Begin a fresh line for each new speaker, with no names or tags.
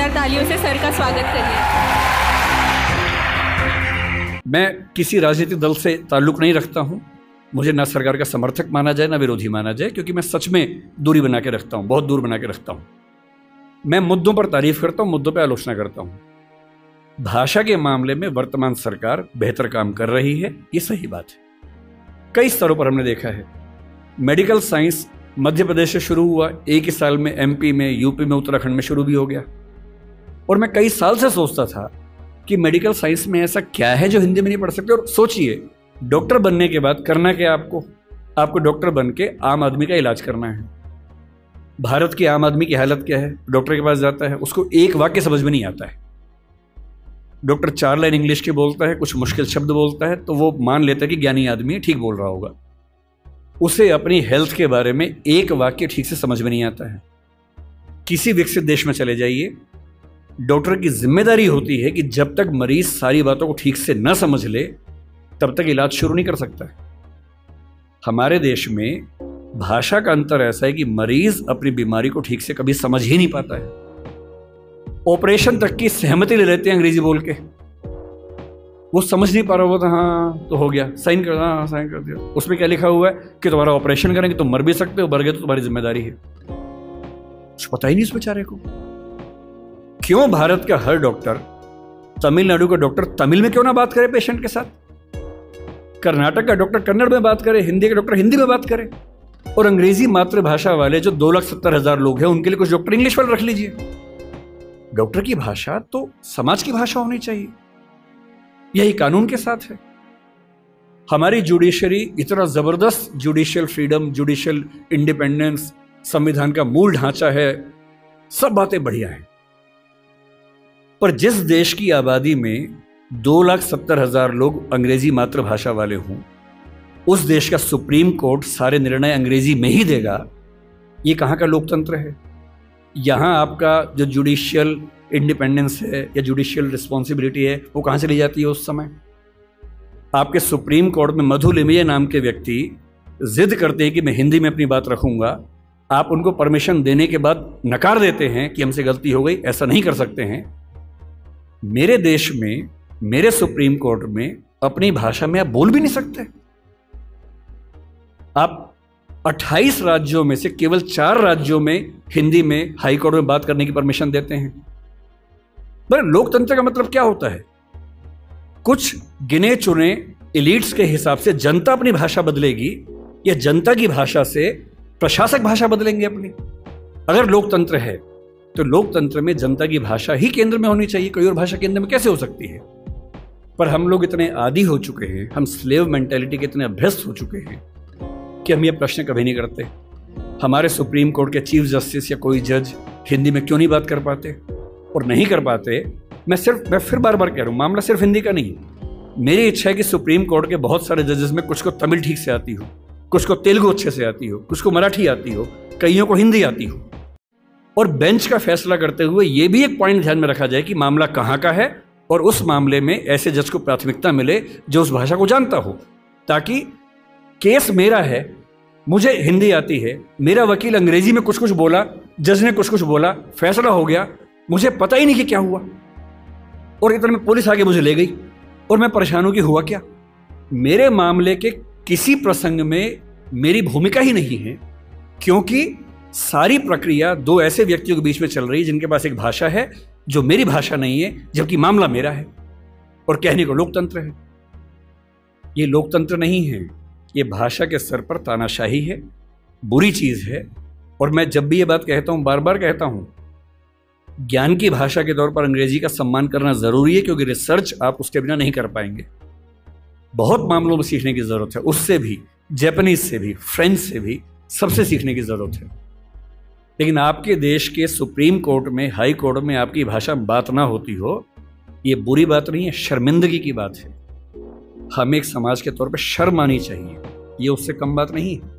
जोरदार तालियों से सर का स्वागत करिए।
मैं किसी राजनीतिक दल से ताल्लुक नहीं रखता हूं। मुझे ना सरकार का समर्थक माना जाए ना विरोधी माना जाए, क्योंकि मैं सच में दूरी बना के रखता हूं, बहुत दूर बना के रखता हूं। मैं मुद्दों पर तारीफ करता हूं, मुद्दों पर आलोचना करता हूं। भाषा के मामले में वर्तमान सरकार बेहतर काम कर रही है, ये सही बात है। कई स्तरों पर हमने देखा है। मेडिकल साइंस मध्य प्रदेश से शुरू हुआ, एक ही साल में एमपी में, यूपी में, उत्तराखंड में शुरू भी हो गया। और मैं कई साल से सोचता था कि मेडिकल साइंस में ऐसा क्या है जो हिंदी में नहीं पढ़ सकते। और सोचिए, डॉक्टर बनने के बाद करना क्या आपको डॉक्टर बन के आम आदमी का इलाज करना है। भारत के आम आदमी की हालत क्या है? डॉक्टर के पास जाता है, उसको एक वाक्य समझ में नहीं आता है। डॉक्टर 4 लाइन इंग्लिश की बोलता है, कुछ मुश्किल शब्द बोलता है, तो वो मान लेता है कि ज्ञानी आदमी है, ठीक बोल रहा होगा। उसे अपनी हेल्थ के बारे में एक वाक्य ठीक से समझ में नहीं आता है। किसी विकसित देश में चले जाइए, डॉक्टर की जिम्मेदारी होती है कि जब तक मरीज सारी बातों को ठीक से न समझ ले तब तक इलाज शुरू नहीं कर सकता है। हमारे देश में भाषा का अंतर ऐसा है कि मरीज अपनी बीमारी को ठीक से कभी समझ ही नहीं पाता है। ऑपरेशन तक की सहमति ले लेते हैं अंग्रेजी बोल के। वो समझ नहीं पा रहा होता, हाँ तो हो गया, साइन कर, हाँ साइन कर दिया। उसमें क्या लिखा हुआ है कि तुम्हारा ऑपरेशन करेंगे, तुम मर भी सकते हो, मर गए तो तुम्हारी जिम्मेदारी है। कुछ पता ही नहीं उस बेचारे को। क्यों भारत का हर डॉक्टर, तमिलनाडु का डॉक्टर तमिल में क्यों ना बात करे पेशेंट के साथ? कर्नाटक का डॉक्टर कन्नड़ में बात करे, हिंदी का डॉक्टर हिंदी में बात करे। और अंग्रेजी मातृभाषा वाले जो 2,70,000 लोग हैं, उनके लिए कुछ डॉक्टर इंग्लिश वाले रख लीजिए। डॉक्टर की भाषा तो समाज की भाषा होनी चाहिए। यही कानून के साथ है। हमारी जुडिशरी इतना जबरदस्त जुडिशियल फ्रीडम, जुडिशियल इंडिपेंडेंस, संविधान का मूल ढांचा है, सब बातें बढ़िया हैं। पर जिस देश की आबादी में 2,70,000 लोग अंग्रेजी मातृभाषा वाले हों, उस देश का सुप्रीम कोर्ट सारे निर्णय अंग्रेजी में ही देगा, ये कहाँ का लोकतंत्र है? यहाँ आपका जो जुडिशियल इंडिपेंडेंस है या जुडिशियल रिस्पॉन्सिबिलिटी है, वो कहाँ से ली जाती है उस समय? आपके सुप्रीम कोर्ट में मधु लिमये नाम के व्यक्ति जिद करते हैं कि मैं हिंदी में अपनी बात रखूंगा। आप उनको परमिशन देने के बाद नकार देते हैं कि हमसे गलती हो गई, ऐसा नहीं कर सकते हैं। मेरे देश में, मेरे सुप्रीम कोर्ट में अपनी भाषा में आप बोल भी नहीं सकते। आप 28 राज्यों में से केवल 4 राज्यों में हिंदी में हाई कोर्ट में बात करने की परमिशन देते हैं। पर लोकतंत्र का मतलब क्या होता है? कुछ गिने चुने एलिट्स के हिसाब से जनता अपनी भाषा बदलेगी या जनता की भाषा से प्रशासक भाषा बदलेंगे अपनी? अगर लोकतंत्र है तो लोकतंत्र में जनता की भाषा ही केंद्र में होनी चाहिए। कोई और भाषा केंद्र में कैसे हो सकती है? पर हम लोग इतने आदी हो चुके हैं, हम स्लेव मेंटालिटी के इतने अभ्यस्त हो चुके हैं कि हम ये प्रश्न कभी नहीं करते। हमारे सुप्रीम कोर्ट के चीफ जस्टिस या कोई जज हिंदी में क्यों नहीं बात कर पाते? और नहीं कर पाते, मैं फिर बार बार कह रहा हूं, मामला सिर्फ हिंदी का नहीं। मेरी इच्छा है कि सुप्रीम कोर्ट के बहुत सारे जजेस में कुछ को तमिल ठीक से आती हो, कुछ को तेलुगु अच्छे से आती हो, कुछ को मराठी आती हो, कईयों को हिंदी आती हो। और बेंच का फैसला करते हुए ये भी एक पॉइंट ध्यान में रखा जाए कि मामला कहाँ का है और उस मामले में ऐसे जज को प्राथमिकता मिले जो उस भाषा को जानता हो, ताकि केस मेरा है, मुझे हिंदी आती है, मेरा वकील अंग्रेजी में कुछ कुछ बोला, जज ने कुछ कुछ बोला, फैसला हो गया, मुझे पता ही नहीं कि क्या हुआ, और इतने में पुलिस आगे मुझे ले गई और मैं परेशान हूं कि हुआ क्या। मेरे मामले के किसी प्रसंग में मेरी भूमिका ही नहीं है, क्योंकि सारी प्रक्रिया 2 ऐसे व्यक्तियों के बीच में चल रही है जिनके पास एक भाषा है जो मेरी भाषा नहीं है, जबकि मामला मेरा है। और कहने को लोकतंत्र है। ये लोकतंत्र नहीं है, ये भाषा के स्तर पर तानाशाही है, बुरी चीज है। और मैं जब भी ये बात कहता हूं, बार बार कहता हूं, ज्ञान की भाषा के तौर पर अंग्रेजी का सम्मान करना जरूरी है, क्योंकि रिसर्च आप उसके बिना नहीं कर पाएंगे। बहुत मामलों में सीखने की जरूरत है, उससे भी, जापानीज से भी, फ्रेंच से भी, सबसे सीखने की जरूरत है। लेकिन आपके देश के सुप्रीम कोर्ट में, हाई कोर्ट में आपकी भाषा बात ना होती हो, ये बुरी बात नहीं है, शर्मिंदगी की बात है। हमें एक समाज के तौर पर शर्म आनी चाहिए, ये उससे कम बात नहीं है।